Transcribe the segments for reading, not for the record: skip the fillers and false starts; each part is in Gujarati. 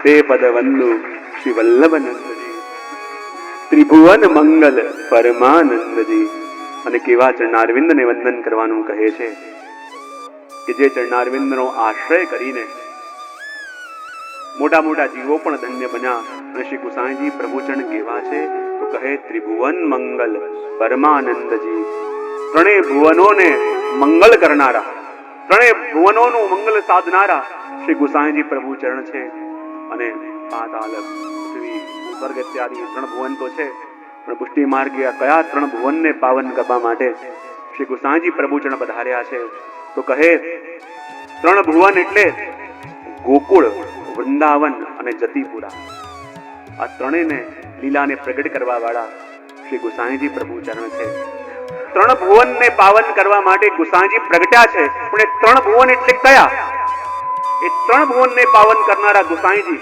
તે પદ વંદુ શ્રી વલ્લભનંદજી, ત્રિભુવન મંગલ પરમાનંદજી. અને કેવા ચરણારવિંદને વંદન કરવાનું કહે છે કે જે ચરણારવિંદનો આશ્રય કરીને મોટા મોટા જીવો પણ ધન્ય બન્યા. અને શ્રી ગુસાઈજી પ્રભુચરણ કેવા છે તો કહે ત્રિભુવન મંગલ પરમાનંદજી. ત્રણેય ભુવનોને મંગલ કરનારા, ત્રણેય ભુવનોનું મંગલ સાધનારા શ્રી ગુસાઈજી પ્રભુચરણ છે. અને પાતાલ, પૃથ્વી, સ્વર્ગ ઇત્યાદિ ત્રણ ભુવન તો છે, પણ પુષ્ટિ માર્ગે કયા ત્રણ ભુવનને પાવન કરવા માટે શ્રી ગુસાઈજી પ્રભુચરણ પધાર્યા છે તો કહે ત્રણ ભુવન એટલે ગોકુળ, વૃંદાવન અને જતીપુરા. આ ત્રણેયને લીલાને પ્રગટ કરવા વાળા શ્રી ગુસાઈજી પ્રભુચરણ છે. ત્રણ ભુવનને પાવન કરવા માટે ગુસાઈજી પ્રગટ્યા છે. પણ એ ત્રણ ભુવન એટલે કયા? એ ત્રણ ભુવનને પાવન કરનારા ગુસાઈજી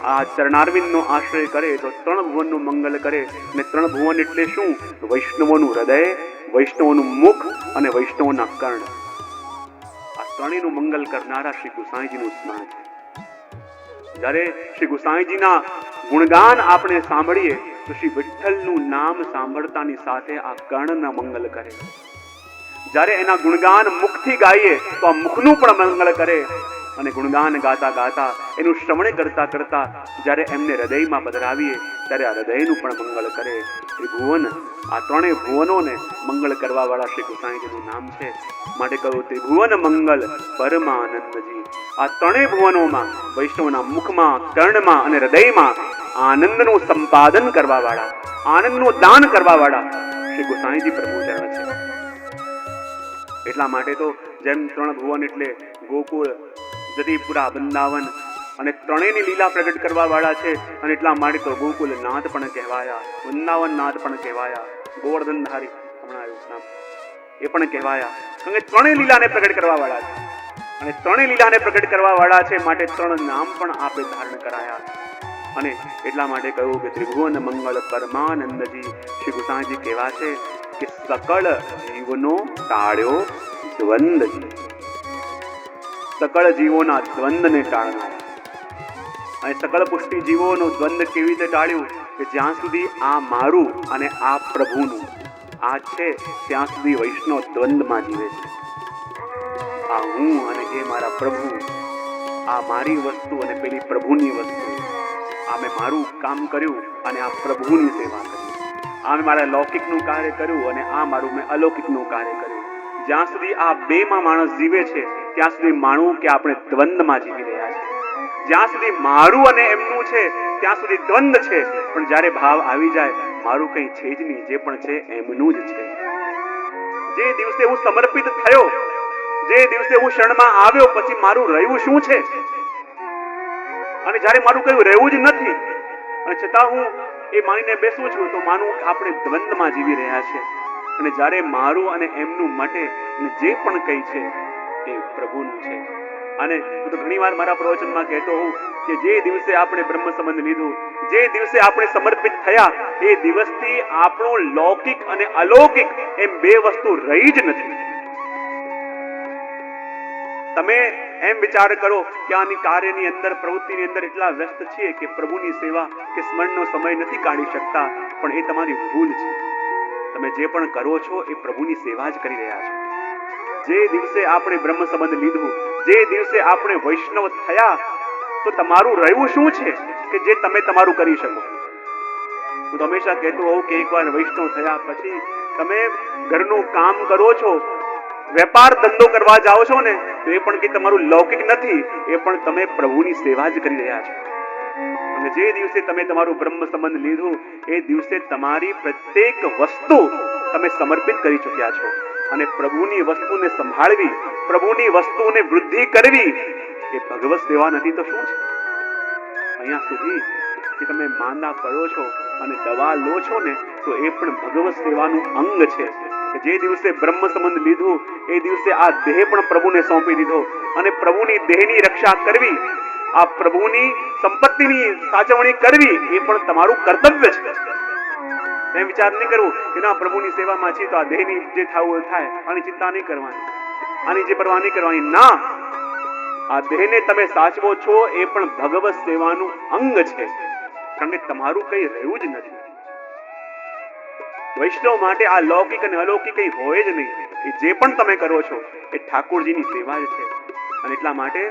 આ ચરણારવિંદનો આશ્રય કરે તો ત્રણ ભુવનનું મંગલ કરે. અને ત્રણ ભુવન એટલે શું? વૈષ્ણવોનું હૃદય, વૈષ્ણવોનું મુખ અને વૈષ્ણવોના કર્ણ. આ ત્રણેયનું મંગલ કરનારા શ્રી ગુસાઈજીનું સ્મરણ છે. જ્યારે શ્રી ગુસાઈજીના ગુણગાન આપણે સાંભળીએ તો શ્રી વિઠ્ઠલનું નામ સાંભળતાની સાથે આ કર્ણના મંગલ કરે. જ્યારે એના ગુણગાન મુખથી ગાઈએ તો આ મુખનું પણ મંગલ કરે. અને ગુણગાન ગાતા ગાતા એનું શ્રવણ કરતા કરતા જ્યારે એમને હૃદયમાં પધરાવીએ ત્યારે આ હૃદયનું પણ મંગળ કરે. ત્રિભુવન, આ ત્રણેય ભુવનોને મંગળ કરવા વાળા શ્રી ગુસાઈજીનું નામ છે. માટે કહ્યું ત્રિભુવન મંગલ પરમાનંદજી. આ ત્રણેય ભુવનોમાં વૈષ્ણવના મુખમાં, કર્ણમાં અને હૃદયમાં આનંદનું સંપાદન કરવા વાળા, આનંદનું દાન કરવા વાળા શ્રી ગુસાઈજી પ્રભુચરણ છે. એટલા માટે તો જેમ ત્રણ ભુવન એટલે ગોકુળ, જતીપુરા, વૃંદાવન અને ત્રણેયની લીલા પ્રગટ કરવા વાળા છે. અને એટલા માટે તો ગોકુલ નાથ પણ કહેવાયા, વૃંદાવન નાથ પણ કહેવાયા, ગોવર્ધનધારી હમણાં આવ્યું નામ એ પણ કહેવાયા. કારણ કે ત્રણેય લીલાને પ્રગટ કરવા વાળા છે. અને ત્રણેય લીલાને પ્રગટ કરવા વાળા છે માટે ત્રણ નામ પણ આપણે ધારણ કરાયા. અને એટલા માટે કહ્યું કે ત્રિભુવન મંગળ પરમાનંદજી. શ્રી ગુસાઈજી કહેવા છે કે સકળ જીવનો ટાળ્યો દ્વંદજી. સકળ જીવોના દ્વંદને ટાળનારા. અને સકળ પુષ્ટિ જીવોનો દ્વંદ કેવી રીતે ટાળ્યું? કે જ્યાં સુધી આ મારું અને આ પ્રભુનું આ છે ત્યાં સુધી વૈષ્ણવ દ્વંદમાં જીવે છે. આ હું અને એ મારા પ્રભુ, આ મારી વસ્તુ અને પેલી પ્રભુની વસ્તુ. આ મેં મારું કામ કર્યું અને આ પ્રભુની સેવા કરી. આ મેં મારા લૌકિકનું કાર્ય કર્યું અને આ મારું મેં અલૌકિકનું કાર્ય કર્યું. જ્યાં સુધી આ બેમાં માણસ જીવે છે ત્યાં સુધી માનવું કે આપણે દ્વંદમાં જીવી રહ્યા છીએ. જ્યાં સુધી મારું અને એમનું છે ત્યાં સુધી દ્વંદ છે. પણ જ્યારે ભાવ આવી જાય મારું કંઈ છે જ નહીં, જે પણ છે એમનું જ છે. જે દિવસે હું સમર્પિત થયો, જે દિવસે હું શરણમાં આવ્યો, પછી મારું રહ્યું શું છે? અને જ્યારે મારું કયું રહેવું જ નથી અને છતાં હું એ માનીને બેસું છું તો માનું આપણે દ્વંદમાં જીવી રહ્યા છે. અને જ્યારે મારું અને એમનું મટે અને જે પણ કંઈ છે એ પ્રભુનું છે. અને હું તો ઘણી વાર મારા પ્રવચનમાં કહેતો હોઉં કે જે દિવસે આપણે બ્રહ્મ સંબંધ લીધું, જે દિવસે આપણે સમર્પિત થયા, એ દિવસથી આપણું લૌકિક અને અલૌકિક એમ બે વસ્તુ રહી જ નથી. તમે એમ વિચાર કરો કે આની કાર્યની અંદર, પ્રવૃત્તિની અંદર એટલા વ્યસ્ત છીએ કે પ્રભુની સેવા કે સ્મરણનો સમય નથી કાઢી શકતા. પણ એ તમારી ભૂલ છે. તમે જે પણ કરો છો એ પ્રભુની સેવા જ કરી રહ્યા છો. જે દિવસે આપણે બ્રહ્મ સંબંધ લીધું, જે દિવસે આપણે વૈષ્ણવ થયા, તો તમારું રહ્યું શું છે કે જે તમે તમારું કરી શકો? હું તો હંમેશા કહેતો હોઉં કે એકવાર વૈષ્ણવ થયા પછી તમે ઘરનું કામ કરો છો, વેપાર ધંધો કરવા જાઓ છો ને, તો એ પણ કે તમારું લૌકિક નથી, એ પણ તમે પ્રભુની સેવા જ કરી રહ્યા છો. અને જે દિવસે તમે તમારું બ્રહ્મ સંબંધ લીધું એ દિવસે તમારી પ્રત્યેક વસ્તુ તમે સમર્પિત કરી ચૂક્યા છો. અને પ્રભુની વસ્તુને સંભાળવી, પ્રભુની વસ્તુને વૃદ્ધિ કરવી એ ભગવત સેવા નથી તો શું છે? અહીંયા સુધી કે તમે માંદા પડો છો અને દવા લો છો ને, તો એ પણ ભગવત સેવાનું અંગ છે. જે દિવસે બ્રહ્મ સંબંધ લીધું એ દિવસે આ દેહ પણ પ્રભુને સોંપી દીધો. અને પ્રભુની દેહની રક્ષા કરવી, આ પ્રભુની સંપત્તિની સાચવણી કરવી એ પણ તમારું કર્તવ્ય છે. એમ વિચાર નહીં કરવું કે ના પ્રભુની સેવામાં છીએ તો આ દેહની જે થવું થાય આની ચિંતા નહીં કરવાની, આની જે પરવા નહીં કરવાની. ના, આ દેહને તમે સાચવો છો એ પણ ભગવત સેવાનું અંગ છે, કારણ કે તમારું કઈ રહ્યું જ નથી. વૈષ્ણવ માટે આ લૌકિક અને અલૌકિક કઈ હોય જ નહીં. એ જે પણ તમે કરો છો એ ઠાકોરજીની સેવા જ છે. અને એટલા માટે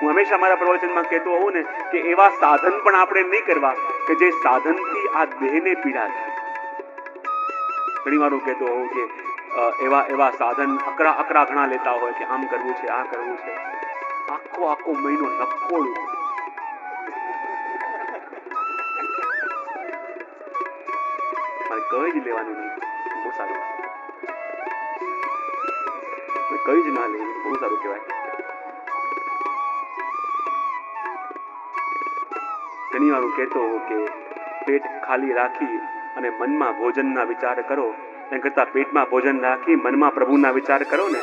હું હંમેશા મારા પ્રવચનમાં કહેતો હોઉં ને કે એવા સાધન પણ આપણે નહીં કરવા કે જે સાધનથી આ દેહને પીડા થાય. ઘણી વાર હું કહેતો હોઉં કે એવા સાધન અકરા ઘણા લેતા હોય કે આમ કરવું છે, આ કરવું છે, આખો મહિનો નકોડું. મારે કઈ જ લેવાનું નહીં, બહુ સારું. કઈ જ ના લેવું, બહુ સારું કહેવાય. ઘણી વાર હું કહેતો હોઉં કે પેટ ખાલી રાખી અને મનમાં ભોજનના વિચાર કરો, એમ કરતા પેટમાં ભોજન રાખી મનમાં પ્રભુના વિચાર કરો ને.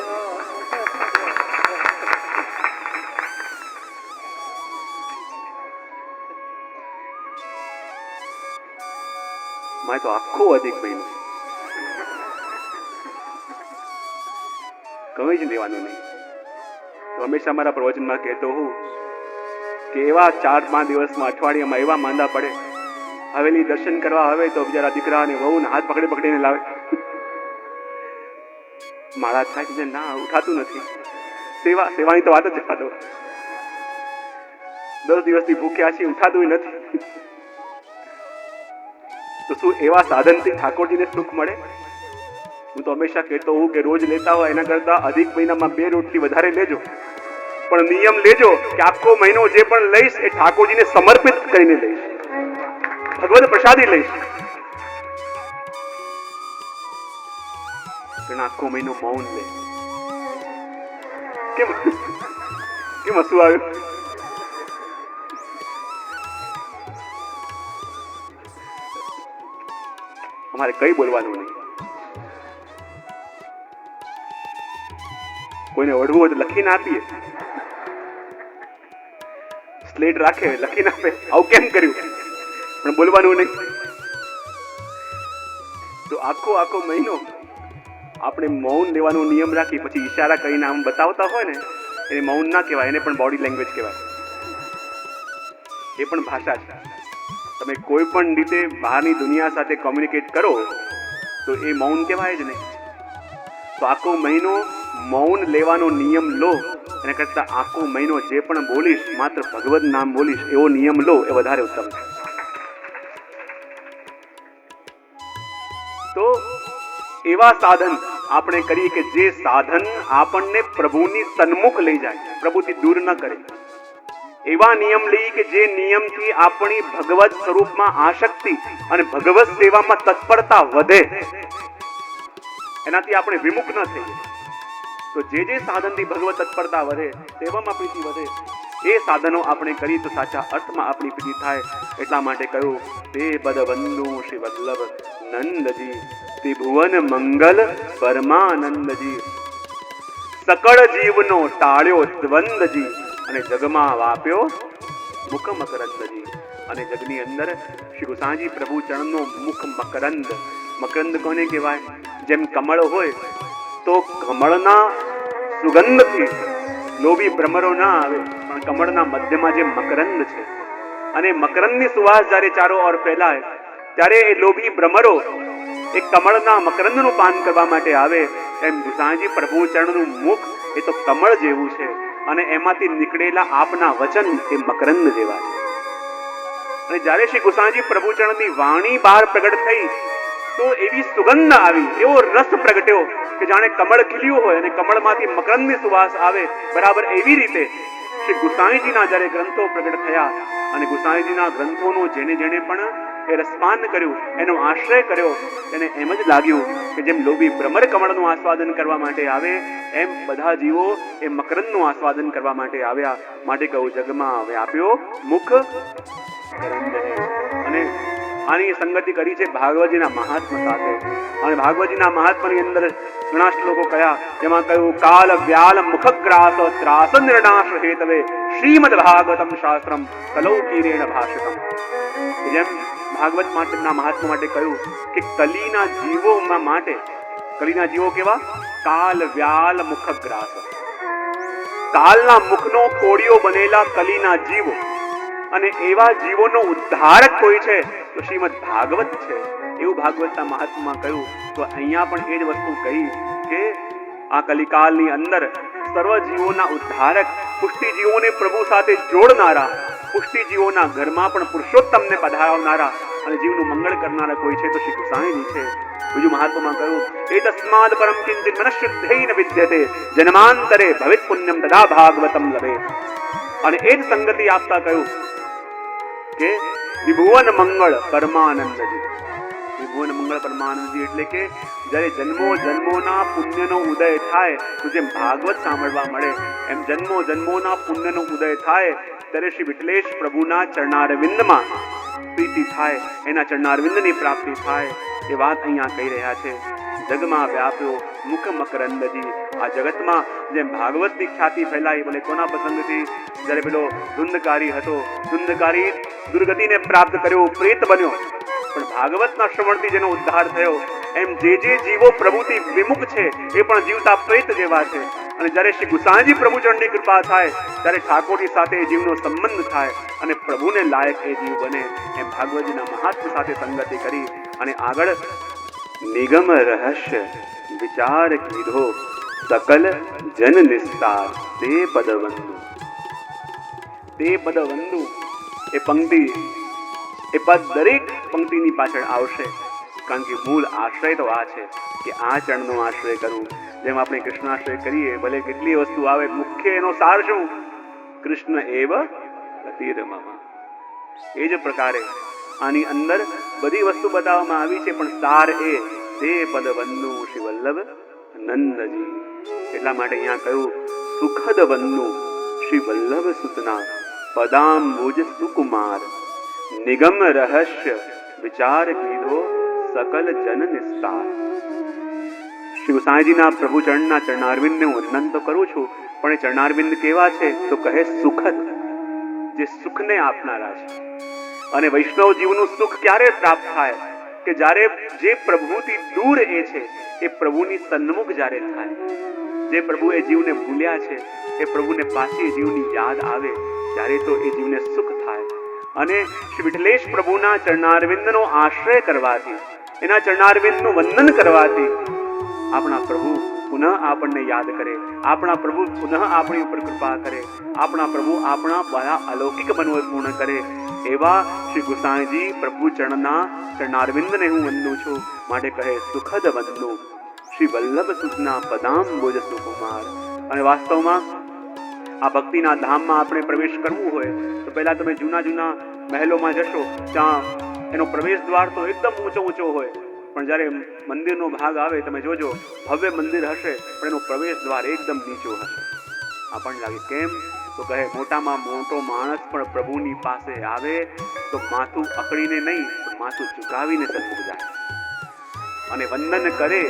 મારે તો આખો અધિક મહિનો કઈ જ લેવાનું નહીં. તો હંમેશા મારા પ્રવચનમાં કહેતો હું કે એવા 4-5 દિવસમાં અઠવાડિયામાં એવા માંદા પડે, હવેલી દર્શન કરવા આવે તો બિચારા દીકરા અને વહુ હાથ પકડીને લાવે. માળા થાય છે ના ઉઠાતું નથી. સેવાની તો વાત જ જવા દો. 10 દિવસથી ભૂખ્યા છીએ, ઉઠાતું નથી. તો શું એવા સાધનથી ઠાકોરજીને સુખ મળે? હું તો હંમેશા કહેતો હું કે રોજ લેતા હોય એના કરતા અધિક મહિનામાં 2 રોટલી વધારે લેજો, પણ નિયમ લેજો કે આખો મહિનો જે પણ લઈશ એ ઠાકોરજીને સમર્પિત કરીને લઈશ, ભગવત પ્રસાદી લઈશ. પણ આખો મહિનો મૌન લે. કેમ હસવું આવ્યું? અમારે કઈ બોલવાનું નહીં. કોઈને વઢવું હોય તો લખીને આપીએ, સ્લેટ રાખે લખીને આપે, આવું કેમ કર્યું, પણ બોલવાનું નહીં. તો આખો મહિનો આપણે મૌન લેવાનો નિયમ રાખી પછી ઈશારા કરીને આમ બતાવતા હોય ને, એને મૌન ના કહેવાય, એને પણ બોડી લેંગ્વેજ કહેવાય. એ પણ ભાષા છે. તમે કોઈ પણ રીતે બહારની દુનિયા સાથે કોમ્યુનિકેટ કરો તો એ મૌન કહેવાય જ નહીં. તો આખો મહિનો મૌન લેવાનો નિયમ લો, એના કરતા આખો મહિનો જે પણ બોલીશ માત્ર ભગવત નામ બોલીશ એવો નિયમ લો, એ વધારે ઉત્તમ છે. તો એવા સાધન આપણે કરીએ કે જે સાધન આપણને પ્રભુની સન્મુખ લઈ જાય, પ્રભુથી દૂર ન કરે. એવા નિયમ લઈએ કે જે નિયમથી આપણી ભગવત સ્વરૂપમાં આસક્તિ અને ભગવત સેવામાં તત્પરતા વધે, એનાથી આપણે વિમુખ ન થઈએ. તો જે સાધનથી ભગવત તત્પરતા વધે, સેવામાં પ્રીતિ વધે, એ સાધનો આપણે કરીએ તો સાચા અર્થમાં આપણી પ્રીતિ થાય. એટલા માટે કહ્યું તે પદબંધુ શ્રી વલ્લભ નંદજી, ત્રિભુવન મંગલ પરમાનંદજી, સકળ જીવનો ટાળ્યો દ્વંદજી, અને જગમાં વાપ્યો મુખ મકરંદજી. અને જગની અંદર શ્રી ગુસાજી પ્રભુ ચરણનો મુખ મકરંદ. મકરંદ કોને કહેવાય? જેમ કમળ હોય તો કમળના સુગંધથી લોભી ભ્રમરો ના આવે, પણ કમળના મધ્યમાં જે મકરંદ છે, અને મકરંદની સુવાસ જ્યારે ચારો ઓર ફેલાય ત્યારે એ લોભી ભ્રમરો એ કમળના મકરંદનું પાન કરવા માટે આવે. એમ ગુસાજી પ્રભુ ચરણનું મુખ એ તો કમળ જેવું છે, અને એમાંથી નીકળેલા આપના વચન એ મકરંદ જેવા છે. અને જ્યારે શ્રી ગુસાજી પ્રભુચરણની વાણી બહાર પ્રગટ થઈ તો એવી સુગંધ આવી, એવો રસ પ્રગટ્યો કે જાણે કમળ ખીલ્યું હોય અને કમળમાંથી મકરંદની સુવાસ આવે. બરાબર એવી રીતે શ્રી ગુસાઈજીના જ્યારે ગ્રંથો પ્રગટ થયા અને ગુસાઈજીના ગ્રંથોનું જેણે પણ એ રસપાન કર્યું, એનો આશ્રય કર્યો, એને એમ જ લાગ્યું કે જેમ લોભી ભ્રમર કમળનું આસ્વાદન કરવા માટે આવે એમ બધા જીવો એ મકરંદનું આસ્વાદન કરવા માટે આવ્યા. માટે કહું જગમાં વ્યાપ્યો મુખ કરંદને. અને આની સંગતિ કરી છે ભાગવતજીના મહાત્મા સાથે. અને ભાગવતજીના મહાત્માની અંદર ઘણા શ્લોકો કયા, જેમાં કહ્યું કાલ વ્યાલ મુખગ્રાસ ત્રાસ નિર્ણાશ હેતવે શ્રીમદ ભાગવતમ શાસ્ત્રમ કલૌ તીરેણ ભાષિતમ. જેમ ભાગવત માટેના મહાત્મા માટે કહ્યું કે કલીના જીવોમાં માટે, કલીના જીવો કેવા? કાલ વ્યાલ મુખગ્રાસ. કાલના મુખનો કોળિયો બનેલા કલીના જીવો અને એવા જીવોનો ઉદ્ધારક કોઈ છે તો શ્રીમદ ભાગવત છે. એવું ભાગવતના મહાત્મામાં કહ્યું. તો અહીંયા પણ એ જ વસ્તુ કહી કે આ કલિકાલની અંદર સર્વ જીવોના ઉદ્ધારક, પુષ્ટિજીવોને પ્રભુ સાથે જોડનારા, પુષ્ટિજીવોના ઘરમાં પણ પુરુષોત્તમને પધારવનારા અને જીવનું મંગળ કરનારા કોઈ છે તો શ્રી ગુસાઈજી છે. બીજું મહાત્મામાં કહ્યું, એતસ્માદ પરમ કિંચિત મનઃશુદ્ધૈ ન વિદ્યતે જન્માંતરે ભવિત પુણ્યમ તદા ભાગવતમ લભે. અને એ જ સંગતિ આપતા કહ્યું કે વિભુવન મંગળ પરમાનંદજી. વિભુવન મંગળ પરમાનંદજી એટલે કે જ્યારે જન્મો જન્મોના પુણ્યનો ઉદય થાય તો જેમ ભાગવત સાંભળવા મળે એમ જન્મો જન્મોના પુણ્યનો ઉદય થાય ત્યારે શ્રી વિઠ્ઠલેશ પ્રભુના ચરણારવિંદમાં પ્રીતિ થાય, એના ચરણારવિંદની પ્રાપ્તિ થાય. એ વાત અહીંયા કહી રહ્યા છે. જગમાં વ્યાપ્યો મુખ મકરંદજી. આ જગતમાં જેમ ભાગવતની ખ્યાતિ ફેલાઈ, બોલે કોના પ્રસંગથી? જ્યારે પેલો ધુંધકારી હતો, ધુંધકારી દુર્ગતિને પ્રાપ્ત કર્યો, પ્રેત બન્યો, પણ ભાગવતના શ્રવણથી જેનો ઉદ્ધાર થયો, એમ જે જીવો પ્રભુથી વિમુખ છે એ પણ જીવતા પ્રેત જેવા છે. અને જ્યારે શ્રી ગુસાઈજી પ્રભુચરણની કૃપા થાય ત્યારે ઠાકોરની સાથે એ જીવનો સંબંધ થાય અને પ્રભુને લાયક એ જીવ બને. એમ ભાગવતજીના મહાત્મ્ય સાથે સંગતિ કરી અને આગળ નિગમ રહસ્ય વિચાર કીધો સકલ જન નિસ્તાર તે પદવંદુ. તે પદવંદુ એ પંક્તિ, એ પદ દરેક પંક્તિની પાછળ આવશે, કારણ કે મૂળ આશ્રય તો આ છે કે આ ચરણનો આશ્રય કરવું. જેમ આપણે કૃષ્ણાશ્રય કરીએ, ભલે કેટલી વસ્તુ આવે, મુખ્ય એનો સાર શું? કૃષ્ણ એવ ગતિર્મમ. એ જ પ્રકારે આની અંદર બધી વસ્તુ બતાવવામાં આવી છે, પણ સાર એ તે પદવંદુ શ્રી વલ્લભ નંદજી. એટલા માટે અહીંયા કહ્યું સુખદ વંદુ શ્રી વલ્લભ સુતના પદાંબુજ સુકુમાર નિગમ રહસ્ય વિચાર કીધો સકલ જન નિસ્તાર. શ્રી ગુસાઈજીના પ્રભુ ચરણના ચરણારવિંદને હું વર્ણન તો કરું છું, પણ એ ચરણારવિંદ કેવા છે તો કહે સુખદ, જે સુખને આપનારા છે. અને વૈષ્ણવ જીવનું સુખ ક્યારે પ્રાપ્ત થાય કે જ્યારે જે પ્રભુથી દૂર એ છે એ પ્રભુની સન્મુખ જ્યારે થાય, જે પ્રભુ એ જીવને ભૂલ્યા છે એ પ્રભુને પાછી જીવની યાદ આવે ત્યારે તો એ જીવને સુખ થાય. અને શ્રી વિઠ્ઠલેશ પ્રભુના ચરણારવિંદનો આશ્રય કરવાથી, એના ચરણારવિંદનું વંદન કરવાથી આપણા પ્રભુ પુનઃ આપણને યાદ કરે, આપણા પ્રભુ પુનઃ આપણી ઉપર કૃપા કરે, આપણા પ્રભુ આપણા બધા અલૌકિક મનોરથ પૂર્ણ કરે. એવા શ્રી ગુસાઈજી પ્રભુ ચરણારવિંદને હું વંદું છું. માટે કહે સુખદ વંદુ શ્રી વલ્લભ સુતના પદાંબુજ સુકુમાર. અને વાસ્તવમાં આ ભક્તિના ધામમાં આપણે પ્રવેશ કરવું હોય તો પહેલા તમે જૂના જૂના મહેલોમાં જશો, ત્યાં એનો પ્રવેશ દ્વાર તો એકદમ ઊંચો ઊંચો હોય, પણ જ્યારે મંદિરનો ભાગ આવે તમે જોજો ભવ્ય મંદિર હશે પણ એનો પ્રવેશ દ્વાર એકદમ નીચો હશે. આપણને લાગે કેમ? તો કહે મોટામાં મોટો માણસ પણ પ્રભુની પાસે આવે તો માથું અકળીને નહીં, પણ માથું ઝુકાવીને સન્મુખ જાય અને વંદન કરે.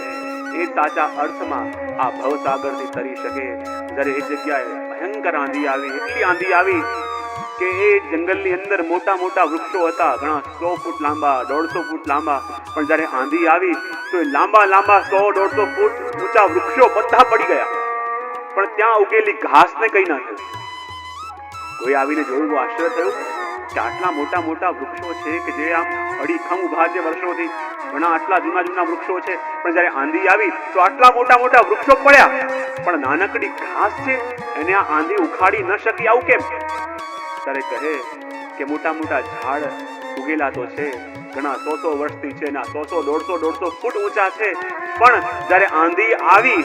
એ સાચા અર્થમાં આ ભવસાગરથી તરી શકે. જ્યારે એ જગ્યાએ ભયંકર આંધી આવી, એટલી આંધી આવી કે એ જંગલની અંદર મોટા મોટા વૃક્ષો હતા, ઘણા 100 ફૂટ લાંબા, 150 ફૂટ લાંબા, પણ જ્યારે આંધી આવી તો એ લાંબા લાંબા 100-150 ફૂટ ઊંચા વૃક્ષો બધા પડી ગયા, પણ ત્યાં ઉગેલી ઘાસને કઈ ના થયું. કોઈ આવીને જોયું, આશ્ચર્ય થયું કે આટલા મોટા મોટા વૃક્ષો છે કે જે આમ અડીખમ ઉભા છે વર્ષોથી, ઘણા આટલા જૂના જૂના વૃક્ષો છે, પણ જ્યારે આંધી આવી તો આટલા મોટા મોટા વૃક્ષો પડ્યા, પણ નાનકડી ઘાસ છે એને આ આંધી ઉખાડી ન શકી. આવું કેમ? ત્યારે કહે કે મોટા મોટા ઝાડ ઉગેલા તો છે, ઘણા 100 વર્ષથી છે, ના 100-150 ફૂટ ઊંચા છે, પણ જ્યારે આંધી આવી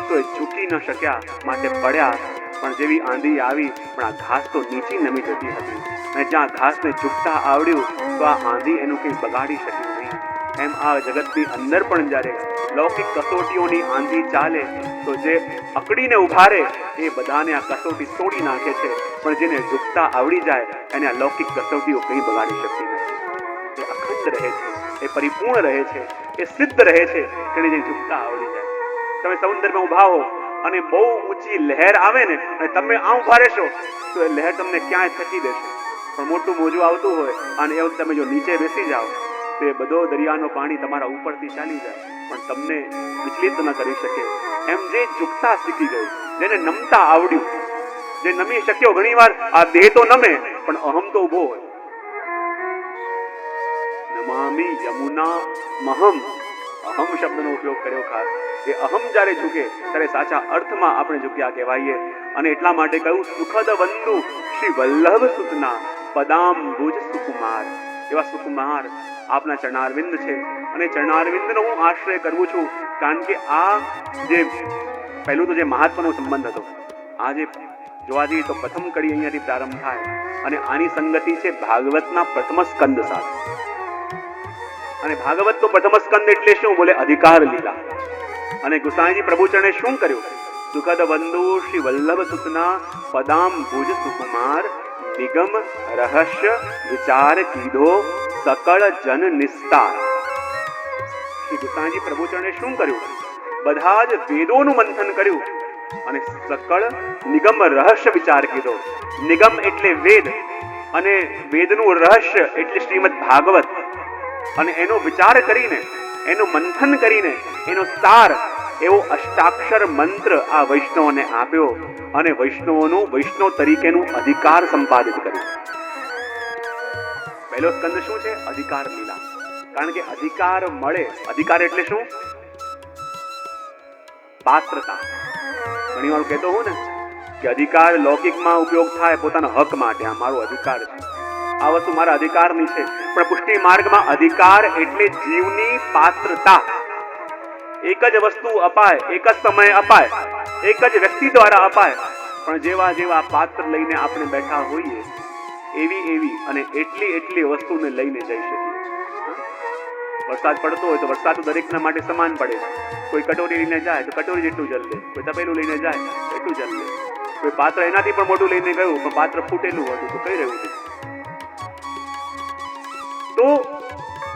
તો એ ઝૂકી ન શક્યા, માટે પડ્યા. પણ જેવી આંધી આવી પણ આ ઘાસ તો નીચી નમી જતી હતી, અને જ્યાં ઘાસને ઝૂકતા આવડ્યું તો આ આંધી એનું કંઈ બગાડી શક્યું નહીં. એમ આ જગતની અંદર પણ જ્યારે લૌકિક કસોટીઓની આંધી ચાલે તો જે અકડીને ઉભા રહે એ બધાને આ કસોટી તોડી નાખે છે, પણ જેને ઝૂકતા આવડી જાય એને આ લૌકિક કસોટીઓ કંઈ બગાડી શકતી નથી. એ અખંડ રહે છે, એ પરિપૂર્ણ રહે છે, એ સિદ્ધ રહે છે, તેને જે ઝૂકતા આવડી જાય. તમે સમુદ્રમાં ઉભા હો અને બહુ ઊંચી લહેર આવે ને અને તમે આમ ઉભા રહેશો તો એ લહેર તમને ક્યાંય ફેંકી દેશે, પણ મોટું મોજું આવતું હોય અને એ વખતે તમે જો નીચે બેસી જાઓ તો એ બધો દરિયાનો પાણી તમારા ઉપરથી ચાલી જાય પણ તમને વિચલિત ન કરી શકે. એમ જે ઝૂકતા શીખી ગયું, જેને નમતા આવડ્યું જે નમી શક્યો. ઘણીવાર આ દેહ તો નમે પણ અહમ તો ઉભો હોય. નમામિ યમુના મહમ, અહમ શબ્દનો ઉપયોગ કર્યો ખાસ. એ અહમ જ્યારે ઝૂકે ત્યારે સાચા અર્થમાં આપણે ઝૂક્યા કહેવાઈએ. અને એટલા માટે કહ્યું સુખદ બંધુ શ્રી વલ્લભ સુતના પદાંબુજ સુકુમાર. એવા સુકુમાર આપના ચરણારવિંદ છે અને ચરણારવિંદનો હું આશ્રય કરું છું. કારણ કે આ જે પહેલું તો જે મહાત્માનો સંબંધ હતો, આજે જોવા જઈએ તો પ્રથમ કડી અહીંયાથી પ્રારંભ થાય અને આની સંગતિ છે ભાગવતના પ્રથમ સ્કંદ સાથે. અને ભાગવત તો પ્રથમ સ્કંદ એટલે શું? બોલે અધિકાર લીલા. અને ગુસાઈજી પ્રભુચરણે શું કર્યું? સુખદ બંધુ શ્રી વલ્લભ સુતના પદાંબુજ સુકુમાર નિગમ રહસ્ય વિચાર કીધો સકળ જન નિસ્તાર. શ્રી ગુસાઈજી પ્રભુચરણે શું કર્યું? બધા જ વેદોનું મંથન કર્યું અને સકળ નિગમ રહસ્ય વિચાર કીધો. નિગમ એટલે વેદ અને વેદનું રહસ્ય એટલે શ્રીમદ ભાગવત. અને એનો વિચાર કરીને, એનું મંથન કરીને એનો સાર એવો અષ્ટાક્ષર મંત્ર આ વૈષ્ણવોને આપ્યો અને વૈષ્ણવોનું વૈષ્ણવ તરીકેનું અધિકાર સંપાદિત કર્યું. પહેલો સ્કંદ શું છે? અધિકાર લીલા. કારણ કે અધિકાર મળે. અધિકાર એટલે શું? પાત્રતા. ઘણી વાર કહેતો હું ને કે અધિકાર લૌકિકમાં ઉપયોગ થાય પોતાના હક માટે. આ મારો અધિકાર છે, આ વસ્તુ મારા અધિકારની છે. પણ પુષ્ટિ માર્ગમાં અધિકાર એટલે જીવની પાત્રતા. એક જ વસ્તુ અપાય, એક જ સમય અપાય, એક જ વ્યક્તિ દ્વારા અપાય, પણ જેવા જેવા પાત્ર લઈને આપણે બેઠા હોઈએ એવી અને એટલી વસ્તુને લઈને જઈ શકીએ. વરસાદ પડતો હોય તો વરસાદ દરેકના માટે સમાન પડે. કોઈ કટોરી લઈને જાય તો કટોરી જેટલું જલ લે, કોઈ તપેલું લઈને જાય એટલું જલ લે. કોઈ પાત્ર એનાથી પણ મોટું લઈને ગયું પણ પાત્ર ફૂટેલું હતું તો કઈ રહ્યું છે. તો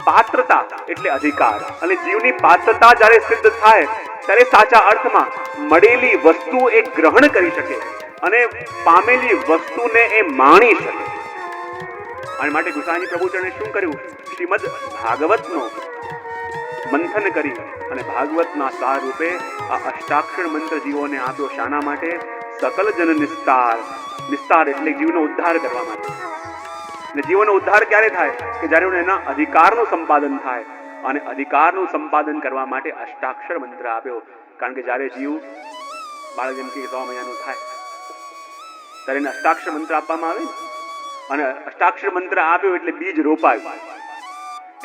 પાત્રતા એટલે અધિકાર. અને જીવની પાત્રતા જ્યારે સિદ્ધ થાય ત્યારે સાચા અર્થમાં મળેલી વસ્તુ એ ગ્રહણ કરી શકે અને પામેલી વસ્તુને એ માણી શકે. અને માટે ગુસાઈજી પ્રભુચરણે શું કર્યું? શ્રીમદ ભાગવતનો મંથન કરી અને ભાગવતના સાર રૂપે આ અષ્ટાક્ષર મંત્ર જીવોને આપ્યો. શાના માટે? સકલ જન નિસ્તાર. નિસ્તાર એટલે જીવનો ઉદ્ધાર કરવા માટે. અને જીવનનો ઉદ્ધાર ક્યારે થાય? કે જ્યારે એના અધિકારનું સંપાદન થાય. અને અધિકારનું સંપાદન કરવા માટે અષ્ટાક્ષર મંત્ર આપ્યો. કારણ કે જ્યારે જીવ બાળક જેમ કે 100 મહિનાનું થાય ત્યારે એને અષ્ટાક્ષર મંત્ર આપવામાં આવે અને અષ્ટાક્ષર મંત્ર આપ્યો એટલે બીજ રોપાયું,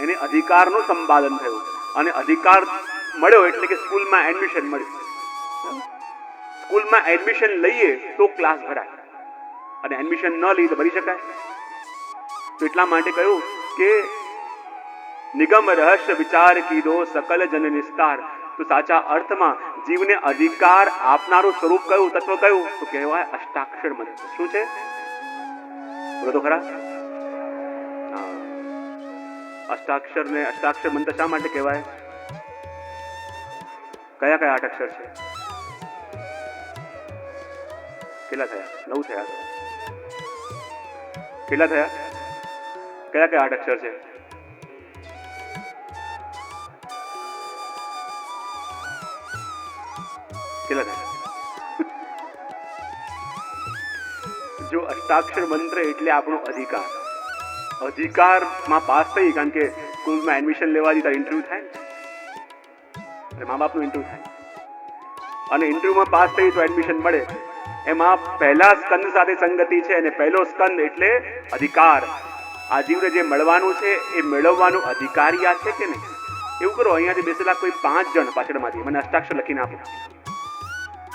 એને અધિકારનું સંપાદન થયું. અને અધિકાર મળ્યો એટલે કે સ્કૂલમાં એડમિશન મળ્યું. સ્કૂલમાં એડમિશન લઈએ તો ક્લાસ ભરાય અને એડમિશન ન લઈએ તો ભરી શકાય. તો એટલા માટે કહ્યું કે નિગમ રહસ્ય વિચાર કીધો સકલ જન નિસ્તાર. તો સાચા અર્થમાં જીવને અધિકાર આપનારું સ્વરૂપ કયું, તત્વ કયું? તો કહેવાય અષ્ટાક્ષર મંત્ર. શું છે? બોલો તો ખરા. અષ્ટાક્ષર મંત્ર શા માટે કહેવાય? કયા કયા 8 અક્ષર છે? કેટલા થયા? 9 થયા. કેટલા થયા? કયા કયા 8 અક્ષર છે? કેટલા થયા? જો અષ્ટાક્ષર મંત્ર એટલે આપણો અધિકાર. અધિકારમાં પાસ થઈ, કારણ કે સ્કૂલમાં એડમિશન લેવાથી તારે ઇન્ટરવ્યુ થાય ને, મા બાપનું ઇન્ટરવ્યુ થાય અને ઇન્ટરવ્યુમાં પાસ થઈ તો એડમિશન મળે. એમાં પહેલા સ્કંદ સાથે સંગતિ છે અને પહેલો સ્કંદ એટલે અધિકાર. આ જીવને જે મળવાનું છે એ મેળવવાનો અધિકારી આ છે કે નહીં? એવું કરો, અહીંયાથી બેસેલા કોઈ 5 જણ પાછળમાંથી મને અષ્ટાક્ષર લખીને આપો.